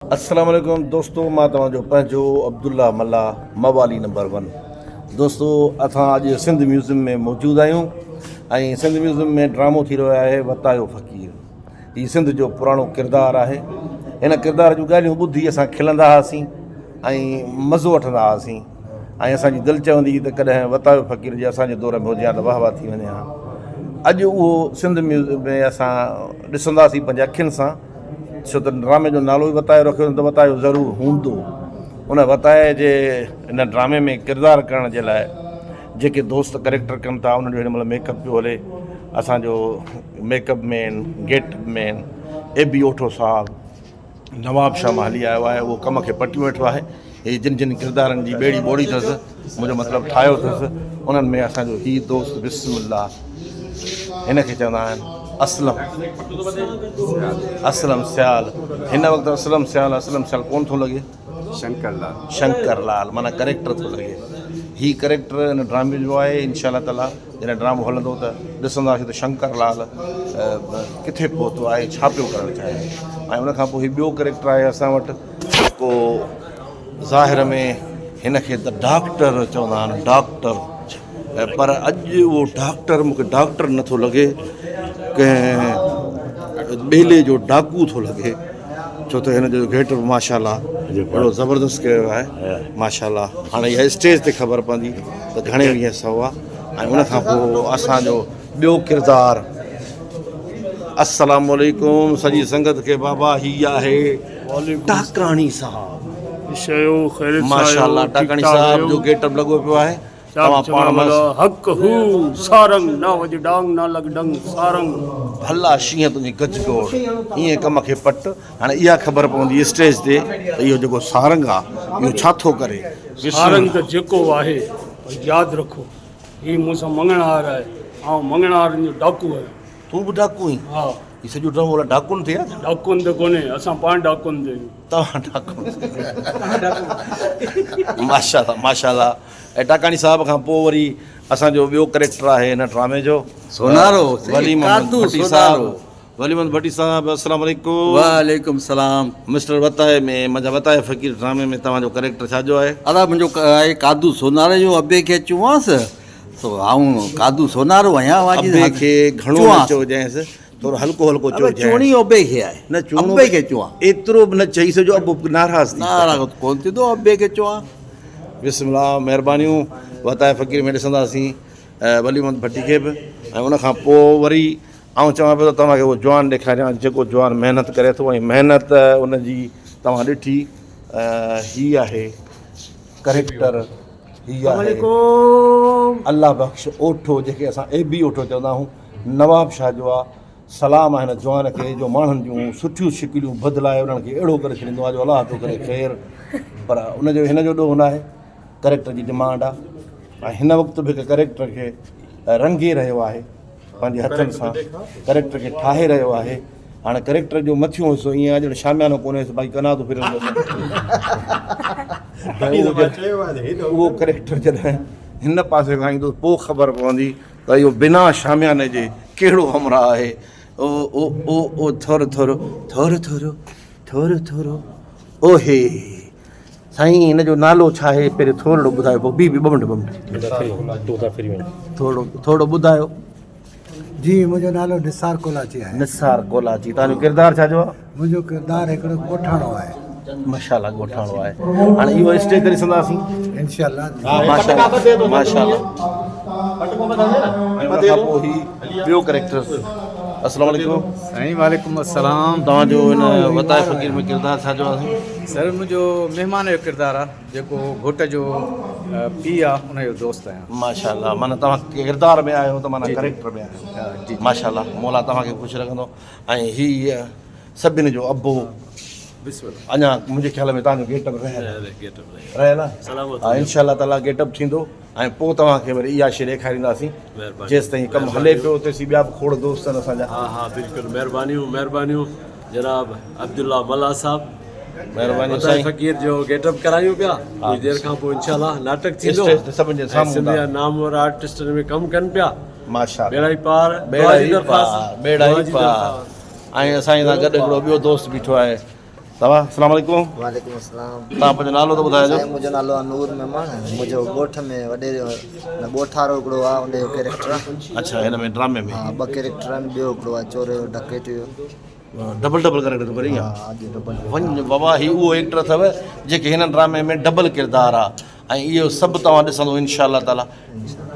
अस्सलाम वालेकुम दोस्तों, मां तव्हांजो पंहिंजो अब्दुल्ला मल्ला मवाली नंबर 1। दोस्तों, असां अॼु सिंध म्यूज़ियम में मौजूदु आहियूं ऐं सिंध म्यूज़ियम में ड्रामो थी रहियो आहे वतायो फ़क़ीर। हीउ सिंध जो पुराणो किरदारु आहे। हिन किरदार जूं ॻाल्हियूं ॿुधी असां खिलंदा हुआसीं ऐं मज़ो वठंदा हुआसीं ऐं असांजी दिलि चवंदी हुई त कॾहिं वतायो फ़क़ीर जे असांजे दौर में हुजे हा त वाह वाह थी वञे हा। अॼु उहो सिंध म्यूज़ियम में असां ॾिसंदासीं पंहिंजे अखियुनि सां, छो त ड्रामे जो नालो ई वतायो रखियो त वतायो ज़रूरु हूंदो। उन वताए जे इन ड्रामे में किरदारु करण जे लाइ जेके दोस्त करेक्टर कनि था उन्हनि जो हिन महिल मेकअप पियो हले। असांजो मेकअप मैन, गेटअप मैन एबी ओठो साहब नवाब शाह माली आयो आहे। उहो कम खे पटियो वेठो आहे। हे जिन जिन किरदारनि जी ॿेड़ी ॿोड़ी अथसि, मुंहिंजो मतिलबु ठाहियो अथसि, उन्हनि में असांजो हीउ दोस्त बिस्मिल्लाह, हिन खे चवंदा आहिनि असलम सियाल। हिन वक़्तु असलम सियाल कोन थो लॻे, शंकर लाल माना करेक्टर थो लॻे। हीउ करेक्टर हिन ड्रामे जो आहे। इंशाअल्लाह ताला जॾहिं ड्रामो हलंदो त ॾिसंदासीं त शंकर लाल किथे पहुतो आहे, छा पियो करणु चाहे। ऐं उनखां पोइ हीउ ॿियो करेक्टर आहे असां वटि, को ज़ाहिर में हिन खे द डॉक्टर चवंदा आहिनि, डॉक्टर। पर अॼु उहो डॉक्टर मूंखे डॉक्टर नथो लॻे, कंहिं ॿेले जो डाकू थो लॻे, छो त हिन जो गेट माशाल्लाह ॾाढो ज़बरदस्त कयो आहे माशाल्लाह। हाणे इहा स्टेज ते ख़बर पवंदी त घणे वीह सौ आहे। ऐं उनखां पोइ असांजो ॿियो किरदारु, अस्सलाम वालेकुम सॼी संगत खे बाबा, हीअ आहे टाकाणी साहब माशाल्लाह। टाकाणी साहब जो गेटअप लॻो पियो आहे। तव्हां पाण हक हू सारंग ना वज डांग ना लग डंग सारंग भला शींहं तुंहिंजी गज गोड़, ईअं कम खे पट। हाणे इहा ख़बर पवंदी स्टेज ते त इहो जेको सारंग आहे इहो छा थो करे। सारंग त जेको आहे यादि रखो, ही मूंसां मंगणहार आहे, ऐं मंगणहारनि जो डाकू आहे। तूं बि डाकू आहीं? हा। हीउ सॼो ड्रामो डाकुनि थिया? डाकुनि त कोन्हे, असां पाण डाकुनि ते। तव्हां डाकू माशाल्लाह माशाल्लाह। ऐं टाकाणी साहब खां पोइ वरी असांजो ॿियो करेक्टर आहे हिन ड्रामे जो, सोनारो वली मोहम्मद भट्टी साहब। वली मोहम्मद भट्टी साहब अस्सलाम वालेकुम। वालेकुम सलाम। मिस्टर वताए में मुंहिंजा वताए फ़क़ीर ड्रामे में तव्हांजो करेक्टर छाजो आहे? अदा मुंहिंजो आहे कादू सोनारे जो। अबे खे चुआंसि तो आऊं कादू सोनारो आहियां। अबे खे घणो न चइजांइसि, थोरो हल्को हल्को चइजांइ। चूणी अबे खे आहे न, चूणो अबे खे चुआं। एतिरो बि न चई सघो, अब नाराज़ थी। नाराज़ कोन थींदो, अबे खे चुआं। बिस्मिल्लाह, महिरबानियूं। वताए फ़क़ीर में ॾिसंदासीं वली मोहम्मद भट्टी खे बि। ऐं उनखां पोइ वरी आउं चवां पियो त तव्हांखे उहो जवान ॾेखारियां जेको जवान महिनत करे थो। ऐं महिनत उनजी तव्हां ॾिठी। हीअ आहे करेक्टर, हीअ आहे अल्लाह बख़्श ओठो, जेके असां एबी ओठो चवंदा आहियूं, नवाब शाह जो आहे। सलाम आहे हिन जवान खे जो माण्हुनि जूं सुठियूं शिकिलियूं बदिलाए उन्हनि खे अहिड़ो करे छॾींदो आहे जो अलाह थो करे ख़ैरु। पर उनजो हिन जो ॾोह न आहे, करेक्टर जी डिमांड आहे। ऐं हिन वक़्तु बि हिकु करेक्टर खे रंगे रहियो आहे, पंहिंजे हथनि सां करेक्टर खे ठाहे रहियो आहे। हाणे करेक्टर जो मथियों हिसो ईअं आहे ॼण शामियानो कोन्हे, भाई कना थो फिरंदो। उहो करेक्टर जॾहिं हिन पासे खां ईंदो पोइ ख़बर पवंदी त इहो बिना शामियाने जे कहिड़ो हमरा आहे। ओ ओ ओ ओ थोरो थोरो थोरो थोरो थोरो थोरो ओहे साईं, हिन जो नालो छा आहे? पहिरियों थोरो ॿुधायो, पोइ ॿी ॿ मिंट थोरो थोरो ॿुधायो। जी, मुंहिंजो नालो निसार कोलाची आहे। निसार कोलाची। तव्हांजो किरदारु छाजो आहे? मुंहिंजो किरदारु हिकिड़ो ॻोठाणो आहे। माशाल्लाह ॻोठाणो आहे। हाणे इहो स्टेज ते ॾिसंदासीं इंशाअल्लाह। माशाल्लाह माशाल्लाह। उनखां पोइ ही ॿियो करेक्टर, अस्सलाम वालेकुम। साईं वालेकुम अस्सलाम। तव्हांजो हिन वताए फ़क़ीर में किरदारु छाजो आहे? सर, मुंहिंजो महिमान जो किरदारु आहे, जेको घोट जो पीउ आहे, हुनजो दोस्त आहियां। माशाल्लाह, माना तव्हां किरदार में आहियो त माना करेक्टर में आहियो। जी माशाल्लाह, मौला तव्हांखे ख़ुशि रखंदो। ऐं हीअ सभिनी जो अबो, अञा मुंहिंजे ख़्याल में तव्हांजो गेटअप रहियल आहे। इंशाअल्लाह ताला गेटअप थींदो ऐं पोइ तव्हांखे वरी इहा शइ ॾेखारींदासीं। जेसि ताईं कमु हले पियो तेसि ॿिया बि खोड़ दोस्त आहिनि असांजा। हा हा बिल्कुलु, महिरबानियूं जनाब अब्दुल्ला मल्ला साहब। महिरबानी साईं। फ़क़ीर जो गेटअप करायूं पिया, कुझु देरि खां पोइ इंशाअल्लाह नाटक थींदो। सभिनि जे साम्हूं सिंधी नामवर आर्टिस्टनि में कमु कनि पिया। माशाल्लाह, बेड़ा ई पार, बेड़ा ई पार। ऐं असांजे सां गॾु हिकिड़ो ॿियो दोस्त बीठो आहे, तव्हां अस्सलाम वालेकुम वालेकुम अस्सलाम। तव्हां पंहिंजो नालो त ॿुधाइजो साईं मुंहिंजो नालो अनूर मेमण आहे। मुंहिंजो ॻोठ में वॾे ॻोठारो हिकिड़ो आहे, उनजो कैरेक्टर आहे। अच्छा हिन में ड्रामे में हा, ॿ कैरेक्टर आहिनि, ॿियो हिकिड़ो आहे चोर जो डकैत जो। डबल डबल करे तो करी हा, अॼु डबल वञ बाबा ही उहो एक्टर अथव जेके हिन ड्रामे में डबल किरदारु आहे ऐं इहो सभु तव्हां ॾिसंदो इंशाअल्लाह ताला।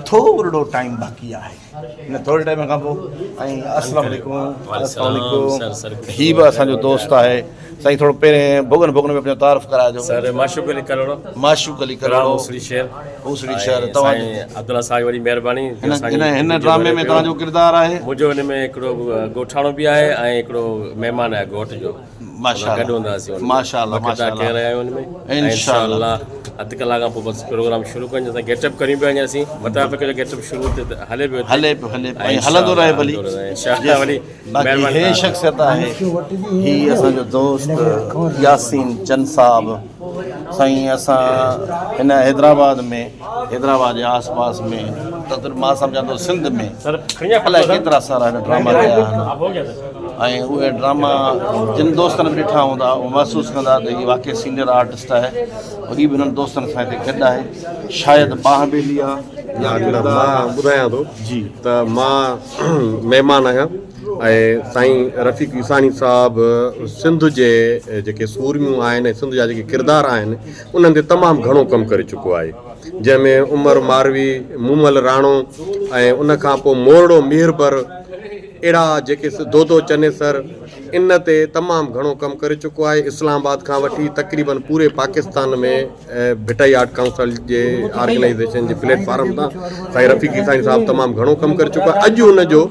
थोरो टाइम बाक़ी आहे हिन थोरे टाइम खां पोइ। ऐं अस्सलाम वालेकुम। अस्सलाम वालेकुम। ही बि असांजो दोस्त आहे साईं। थोरो पहिरें भुगन में पंहिंजो तारीफ़ कराइजो। सर माशूक अली करोड़ो माशूक अली करोड़ो उसरी शहर ऊसड़ी शहर। तव्हां अब्दुल्ला साहिब वॾी महिरबानी। हिन ड्रामे में तव्हांजो किरदारु आहे? मुंहिंजो हिन में हिकिड़ो ॻोठाणो बि आहे ऐं हिकिड़ो महिमान आहे घोट जो। माशाअल्लाह गॾु हूंदासीं माशाअल्लाह माशाअल्लाह रहिया आहियूं हुन में इंशाअल्लाह। अधु कलाक खां पोइ बसि प्रोग्राम शुरू कयूं असां गेटअप करी पिया वञासीं। मता जो गेटअप शुरू हले पियो ऐं हलंदो रहे भली इंशाअल्लाह। वरी बाक़ी हे शख्सियत आहे ही असांजो दोस्त यासीन चंद साहब। साईं असां हिन हैदराबाद जे आसपास में त मां सम्झां थो सिंध में अलाए केतिरा सारा हिन ड्रामा कया आहिनि ऐं उहे ड्रामा जिन दोस्तनि बि ॾिठा हूंदा उहो महसूसु कंदा त हीअ वाक़ई सीनियर आर्टिस्ट आहे। हीअ बि हुननि दोस्तनि सां हिते गॾु आहे। शायदि बाहुबली आहे या मां ॿुधायां थो जी त मां महिमान आहियां ऐं साईं रफ़ीक ईसानी साहिबु सिंध जे जेके सूरमियूं आहिनि ऐं सिंध जा जेके किरदार आहिनि उन्हनि ते तमामु घणो कमु करे चुको आहे, जंहिंमें उमर मारवी, मूमल राणो ऐं उन खां पोइ मोरड़ो मेहरबर अहिड़ा जेके दो चनेसर इन ते तमामु घणो कमु करे चुको आहे। इस्लामाबाद खां वठी तक़रीबन पूरे पाकिस्तान में भिटाई आर्ट काउंसिल जे ऑर्गेनाइज़ेशन जे प्लेटफॉर्म तां साईं रफ़ीक ईसानी साहिबु तमामु घणो कमु करे चुको आहे। अॼु हुनजो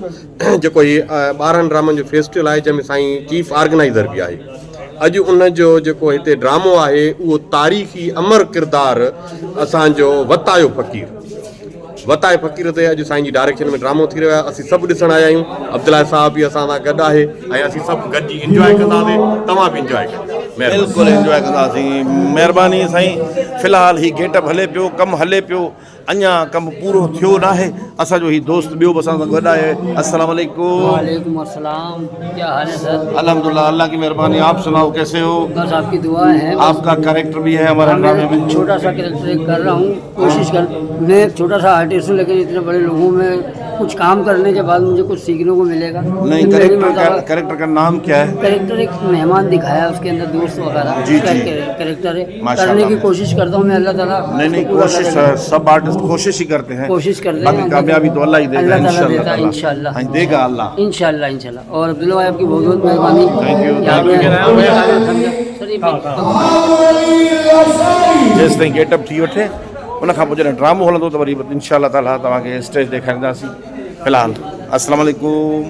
जेको हीअ 12 ड्रामनि जो फेस्टिवल आहे जंहिंमें साईं चीफ ऑर्गेनाइज़र बि आहे। अॼु उनजो जेको हिते ड्रामो आहे उहो तारीख़ी अमर किरदारु असांजो वतायो फ़क़ीर ते अॼु साईं जी डायरेक्शन में ड्रामो थी रहियो आहे। असीं सभु ॾिसण आया आहियूं। अब्दुल्ला साहिब बि असां सां गॾु आहे ऐं असीं सभु गॾिजी इंजॉय कंदासीं। तव्हां बि इंजॉय कयो। बिल्कुलु इंजॉय कंदासीं। महिरबानी साईं। फ़िलहालु ही गेटअप हले पियो, कमु हले पियो, अञा कमु पूरो थियो न आहे। असांजो ही दोस्त ॿियो बि असां सां गॾु आहे। अस्सलाम वालेकुम। वालेकुम अस्सलाम। क्या हाल है सर? अल्हम्दुलिल्लाह, अल्लाह की मेहरबानी। आप सुनाओ कैसे हो? बस आपकी दुआ है। आपका कैरेक्टर भी है हमारे ड्रामे में। छोटा सा कैरेक्टर कर रहा हूँ, कोशिश कर। मैं एक छोटा सा आर्टिस्ट हूँ लेकिन इतने बड़े लोगों में कुछ काम करने के बाद मुझे कुछ सीखने को मिलेगा। नहीं, कैरेक्टर का नाम क्या है? कैरेक्टर एक मेहमान दिखाया, उसके अंदर दोस्त वगैरह जी, कैरेक्टर है। करने की कोशिश करता हूँ मैं। अल्लाह ताला नहीं कोशिश सब आर्टिस्ट कोशिश ही करते हैं। कोशिश करते हैं। बाकी कामयाबी तो अल्लाह ही देगा इंशाल्लाह। इंशाल्लाह देगा अल्लाह इंशाल्लाह। और अब्दुल्ला भाई आपकी बहुत बहुत मेहरबानी। Thank U. जेसि ताईं गेटअप थी वठे उन खां पोइ जॾहिं ड्रामो हलंदो त वरी इंशाअल्लाह ताला तव्हांखे स्टेज ॾेखारींदासीं। फ़िलहालु अस्सलाम वालेकुम।